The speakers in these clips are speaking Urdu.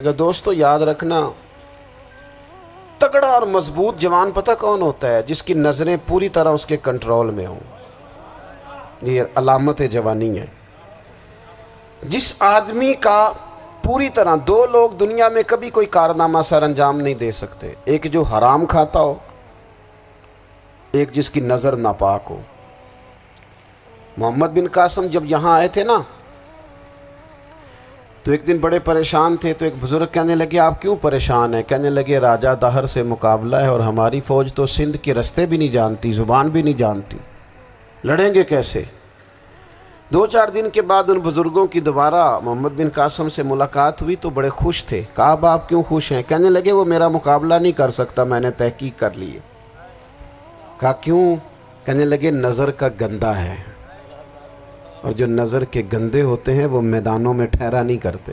دوستو یاد رکھنا، تگڑا اور مضبوط جوان پتہ کون ہوتا ہے؟ جس کی نظریں پوری طرح اس کے کنٹرول میں ہوں۔ یہ علامت جوانی ہے۔ جس آدمی کا پوری طرح، دو لوگ دنیا میں کبھی کوئی کارنامہ سر انجام نہیں دے سکتے، ایک جو حرام کھاتا ہو، ایک جس کی نظر ناپاک ہو۔ محمد بن قاسم جب یہاں آئے تھے نا تو ایک دن بڑے پریشان تھے، تو ایک بزرگ کہنے لگے آپ کیوں پریشان ہیں؟ کہنے لگے راجہ دہر سے مقابلہ ہے اور ہماری فوج تو سندھ کے رستے بھی نہیں جانتی، زبان بھی نہیں جانتی، لڑیں گے کیسے؟ 2-4 دن کے بعد ان بزرگوں کی دوبارہ محمد بن قاسم سے ملاقات ہوئی تو بڑے خوش تھے۔ کہا اب آپ کیوں خوش ہیں؟ کہنے لگے وہ میرا مقابلہ نہیں کر سکتا، میں نے تحقیق کر لی ہے۔ کہا کیوں؟ کہنے لگے نظر کا گندہ ہے، اور جو نظر کے گندے ہوتے ہیں وہ میدانوں میں ٹھہرا نہیں کرتے۔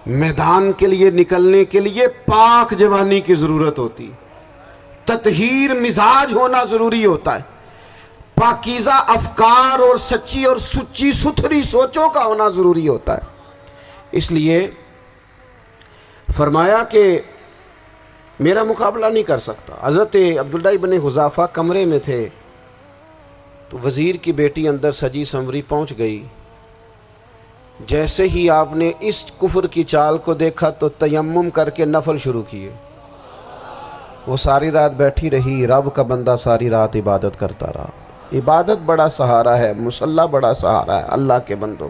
میدان کے لیے نکلنے کے لیے پاک جوانی کی ضرورت ہوتی، تطہیر مزاج ہونا ضروری ہوتا ہے، پاکیزہ افکار اور سچی اور سچی ستھری سوچوں کا ہونا ضروری ہوتا ہے۔ اس لیے فرمایا کہ میرا مقابلہ نہیں کر سکتا۔ حضرت عبداللہ ابن حذافہ کمرے میں تھے تو وزیر کی بیٹی اندر سجی سنوری پہنچ گئی۔ جیسے ہی آپ نے اس کفر کی چال کو دیکھا تو تیمم کر کے نفل شروع کیے۔ وہ ساری رات بیٹھی رہی، رب کا بندہ ساری رات عبادت کرتا رہا۔ عبادت بڑا سہارا ہے، مصلی بڑا سہارا ہے اللہ کے بندوں۔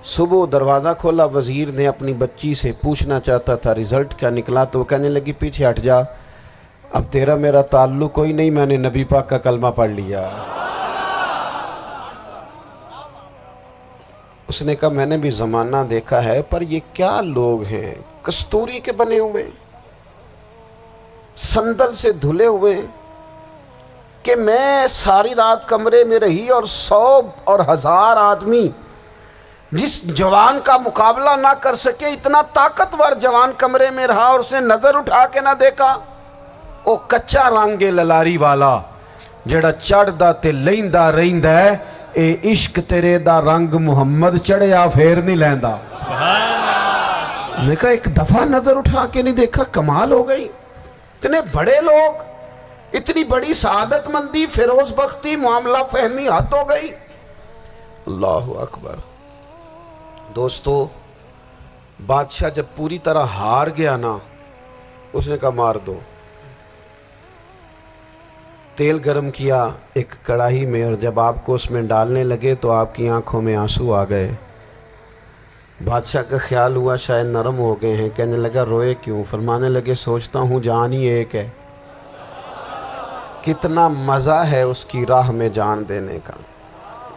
صبح دروازہ کھولا، وزیر نے اپنی بچی سے پوچھنا چاہتا تھا رزلٹ کیا نکلا، تو وہ کہنے لگی پیچھے ہٹ جا، اب تیرا میرا تعلق کوئی نہیں، میں نے نبی پاک کا کلمہ پڑھ لیا۔ اس نے کہا میں نے بھی زمانہ دیکھا ہے، پر یہ کیا لوگ ہیں، کستوری کے بنے ہوئے، سندل سے دھلے ہوئے، کہ میں ساری رات کمرے میں رہی اور 100 اور 1000 آدمی جس جوان کا مقابلہ نہ کر سکے، اتنا طاقتور جوان کمرے میں رہا اور اس نے نظر اٹھا کے نہ دیکھا۔ او کچا رنگ للاری والا جڑا چڑھدا تے لیندا رہندا ہے، اے عشق تیرے دا رنگ محمد چڑھیا پھر نہیں لیندا۔ میں کہا ایک دفعہ نظر اٹھا کے نہیں دیکھا، کمال ہو گئی۔ اتنے بڑے لوگ، اتنی بڑی سعادت مندی، فیروز بختی، معاملہ فہمی حد ہو گئی۔ اللہ اکبر۔ دوستو بادشاہ جب پوری طرح ہار گیا نا، اس نے کہا مار دو۔ تیل گرم کیا ایک کڑاہی میں، اور جب آپ کو اس میں ڈالنے لگے تو آپ کی آنکھوں میں آنسو آ گئے۔ بادشاہ کا خیال ہوا شاید نرم ہو گئے ہیں، کہنے لگا روئے کیوں؟ فرمانے لگے سوچتا ہوں جان ہی ایک ہے، کتنا مزہ ہے اس کی راہ میں جان دینے کا،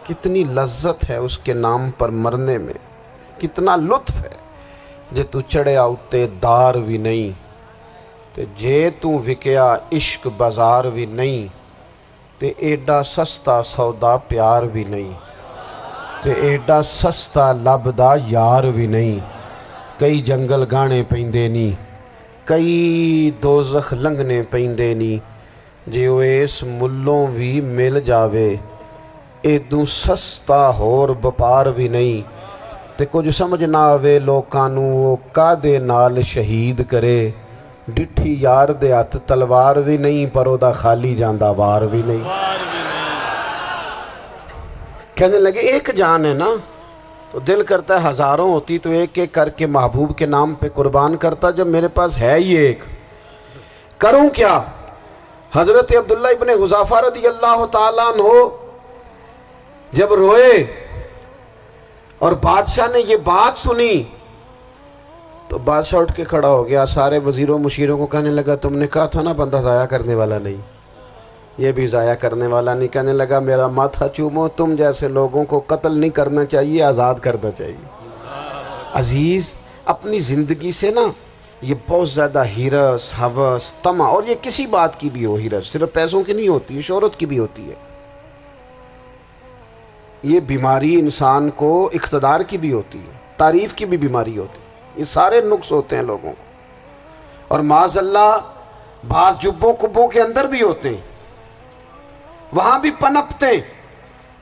کتنی لذت ہے اس کے نام پر مرنے میں، کتنا لطف ہے۔ جے تو چڑھیا اتے دار بھی نہیں تے جے تو وکیا عشق بازار بھی نہیں، تے ایڈا سستا سودا پیار بھی نہیں، تے ایڈا سستا لبدا یار بھی نہیں۔ کئی جنگل گانے پیندے نہیں، کئی دوزخ لنگنے پیندے نہیں، جے وہ اس ملوں بھی مل جاوے، ایدوں سستا ہور بپار بھی نہیں۔ تے کچھ سمجھ نہ آوے لوکانوں وہ کادے نال شہید کرے، ڈٹھی یار دے ہاتھ تلوار بھی نہیں، پر او دا خالی جاندہ وار بھی نہیں۔ کہنے لگے ایک جان ہے نا، تو دل کرتا ہے ہزاروں ہوتی تو ایک ایک کر کے محبوب کے نام پہ قربان کرتا، جب میرے پاس ہے ہی ایک، کروں کیا؟ حضرت عبداللہ ابن حذافہ رضی اللہ تعالیٰ عنہ جب روئے اور بادشاہ نے یہ بات سنی تو بادشاہ اٹھ کے کھڑا ہو گیا، سارے وزیروں مشیروں کو کہنے لگا تم نے کہا تھا نا بندہ ضائع کرنے والا نہیں، یہ بھی ضائع کرنے والا نہیں۔ کہنے لگا میرا ماتھا چومو، تم جیسے لوگوں کو قتل نہیں کرنا چاہیے، آزاد کرنا چاہیے۔ عزیز اپنی زندگی سے نا یہ بہت زیادہ ہرس، ہوس، طمع، اور یہ کسی بات کی بھی ہو، ہرس صرف پیسوں کی نہیں ہوتی ہے، شہرت کی بھی ہوتی ہے، یہ بیماری انسان کو اقتدار کی بھی ہوتی ہے، تعریف کی بھی بیماری ہوتی ہے، یہ سارے نقص ہوتے ہیں لوگوں کو، اور معاذ اللہ بعض جبوں کبوں کے اندر بھی ہوتے ہیں، وہاں بھی پنپتے ہیں۔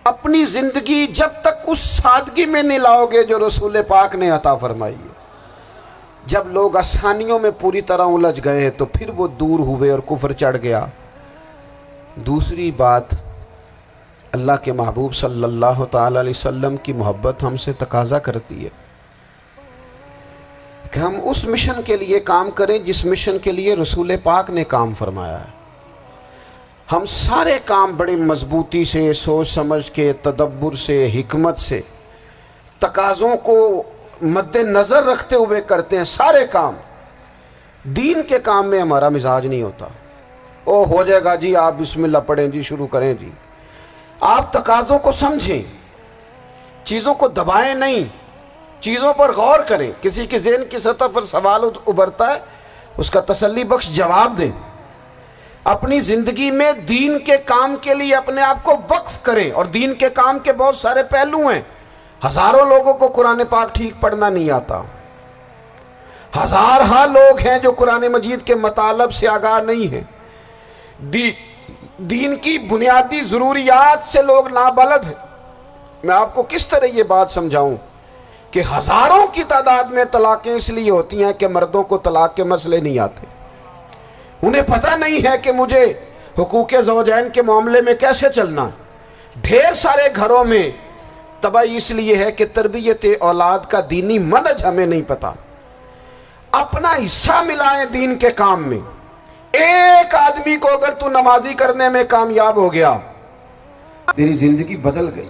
اپنی زندگی جب تک اس سادگی میں نہیں لاؤ گے جو رسول پاک نے عطا فرمائی ہے، جب لوگ آسانیوں میں پوری طرح الجھ گئے تو پھر وہ دور ہوئے اور کفر چڑھ گیا۔ دوسری بات، اللہ کے محبوب صلی اللہ تعالی علیہ وسلم کی محبت ہم سے تقاضا کرتی ہے کہ ہم اس مشن کے لیے کام کریں جس مشن کے لیے رسول پاک نے کام فرمایا ہے۔ ہم سارے کام بڑے مضبوطی سے، سوچ سمجھ کے، تدبر سے، حکمت سے، تقاضوں کو مد نظر رکھتے ہوئے کرتے ہیں سارے کام۔ دین کے کام میں ہمارا مزاج نہیں ہوتا، او ہو جائے گا جی، آپ بسم اللہ پڑھیں جی، شروع کریں جی۔ آپ تقاضوں کو سمجھیں، چیزوں کو دبائیں نہیں، چیزوں پر غور کریں۔ کسی کے ذہن کی سطح پر سوال ابھرتا ہے، اس کا تسلی بخش جواب دیں۔ اپنی زندگی میں دین کے کام کے لیے اپنے آپ کو وقف کریں، اور دین کے کام کے بہت سارے پہلو ہیں۔ ہزاروں لوگوں کو قرآن پاک ٹھیک پڑھنا نہیں آتا، ہزارہ لوگ ہیں جو قرآن مجید کے مطالب سے آگاہ نہیں ہیں، دین کی بنیادی ضروریات سے لوگ نابلد ہیں۔ میں آپ کو کس طرح یہ بات سمجھاؤں کہ ہزاروں کی تعداد میں طلاقیں اس لیے ہوتی ہیں کہ مردوں کو طلاق کے مسئلے نہیں آتے، انہیں پتہ نہیں ہے کہ مجھے حقوق زوجین کے معاملے میں کیسے چلنا۔ ڈھیر سارے گھروں میں تباہی اس لیے ہے کہ تربیت اولاد کا دینی منہج ہمیں نہیں پتا۔ اپنا حصہ ملائیں دین کے کام میں۔ ایک آدمی کو اگر تو نمازی کرنے میں کامیاب ہو گیا، تیری زندگی بدل گئی۔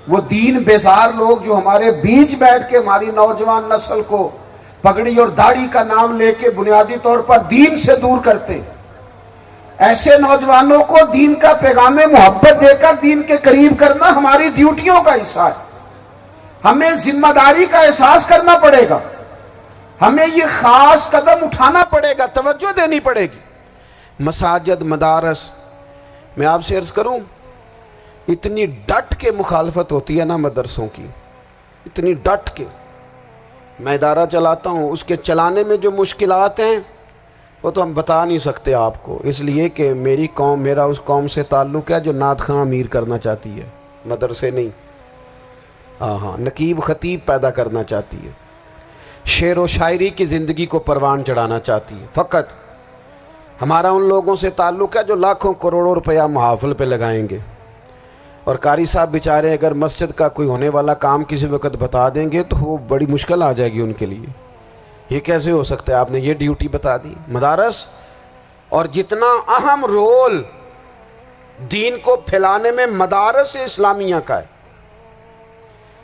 وہ دین بیزار لوگ جو ہمارے بیچ بیٹھ کے ہماری نوجوان نسل کو پگڑی اور داڑھی کا نام لے کے بنیادی طور پر دین سے دور کرتے، ایسے نوجوانوں کو دین کا پیغام محبت دے کر دین کے قریب کرنا ہماری ڈیوٹیوں کا حصہ ہے۔ ہمیں ذمہ داری کا احساس کرنا پڑے گا، ہمیں یہ خاص قدم اٹھانا پڑے گا، توجہ دینی پڑے گی۔ مساجد، مدارس، میں آپ سے عرض کروں، اتنی ڈٹ کے مخالفت ہوتی ہے نا مدرسوں کی، اتنی ڈٹ کے۔ میں ادارہ چلاتا ہوں، اس کے چلانے میں جو مشکلات ہیں وہ تو ہم بتا نہیں سکتے آپ کو، اس لیے کہ میری قوم، میرا اس قوم سے تعلق ہے جو نعت خواں امیر کرنا چاہتی ہے، مدرسے نہیں۔ ہاں، نقیب خطیب پیدا کرنا چاہتی ہے، شعر و شاعری کی زندگی کو پروان چڑھانا چاہتی ہے۔ فقط ہمارا ان لوگوں سے تعلق ہے جو لاکھوں کروڑوں روپیہ محافل پہ لگائیں گے، اور قاری صاحب بیچارے اگر مسجد کا کوئی ہونے والا کام کسی وقت بتا دیں گے تو وہ بڑی مشکل آ جائے گی ان کے لیے۔ یہ کیسے ہو سکتا ہے، آپ نے یہ ڈیوٹی بتا دی۔ مدارس، اور جتنا اہم رول دین کو پھیلانے میں مدارس اسلامیہ کا ہے،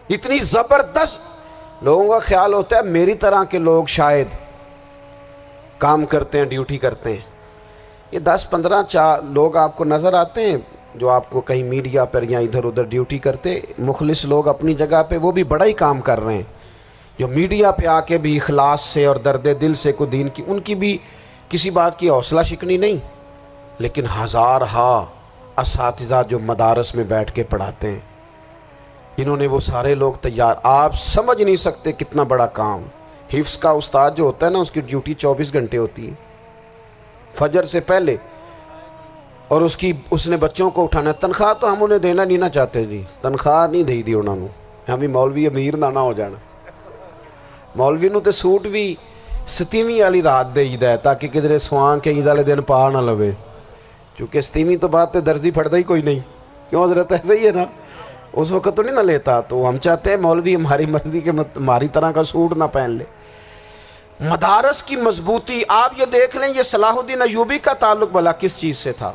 اتنی زبردست، لوگوں کا خیال ہوتا ہے میری طرح کے لوگ شاید کام کرتے ہیں، ڈیوٹی کرتے ہیں۔ یہ 10-15 لوگ آپ کو نظر آتے ہیں جو آپ کو کہیں میڈیا پر یا ادھر ادھر ڈیوٹی کرتے، مخلص لوگ اپنی جگہ پہ، وہ بھی بڑا ہی کام کر رہے ہیں، جو میڈیا پہ آ کے بھی اخلاص سے اور درد دل سے کو دین کی، ان کی بھی کسی بات کی حوصلہ شکنی نہیں۔ لیکن ہزارہ اساتذہ جو مدارس میں بیٹھ کے پڑھاتے ہیں، جنہوں نے وہ سارے لوگ تیار، آپ سمجھ نہیں سکتے کتنا بڑا کام۔ حفظ کا استاد جو ہوتا ہے نا، اس کی ڈیوٹی 24 گھنٹے ہوتی ہے، فجر سے پہلے، اور اس نے بچوں کو اٹھانا۔ تنخواہ تو ہم انہیں دینا نہیں نہ چاہتے جی، تنخواہ نہیں دی انہوں نے، ہمیں مولوی امیر نہ ہو جانا۔ مولوی نو تے سوٹ بھی 27ویں والی رات دے ہے تاکہ کدھر سوان کے عید والے دن پا نہ لوے، چونکہ 27ویں تو بات تے درزی پھڑتا ہی کوئی نہیں، کیوں حضرت؟ ایسے ہی ہے نا، اس وقت تو نہیں نہ لیتا۔ تو ہم چاہتے ہیں مولوی ہماری مرضی کے ہماری طرح کا سوٹ نہ پہن لے۔ مدارس کی مضبوطی، آپ یہ دیکھ لیں، یہ صلاح الدین ایوبی کا تعلق بھلا کس چیز سے تھا؟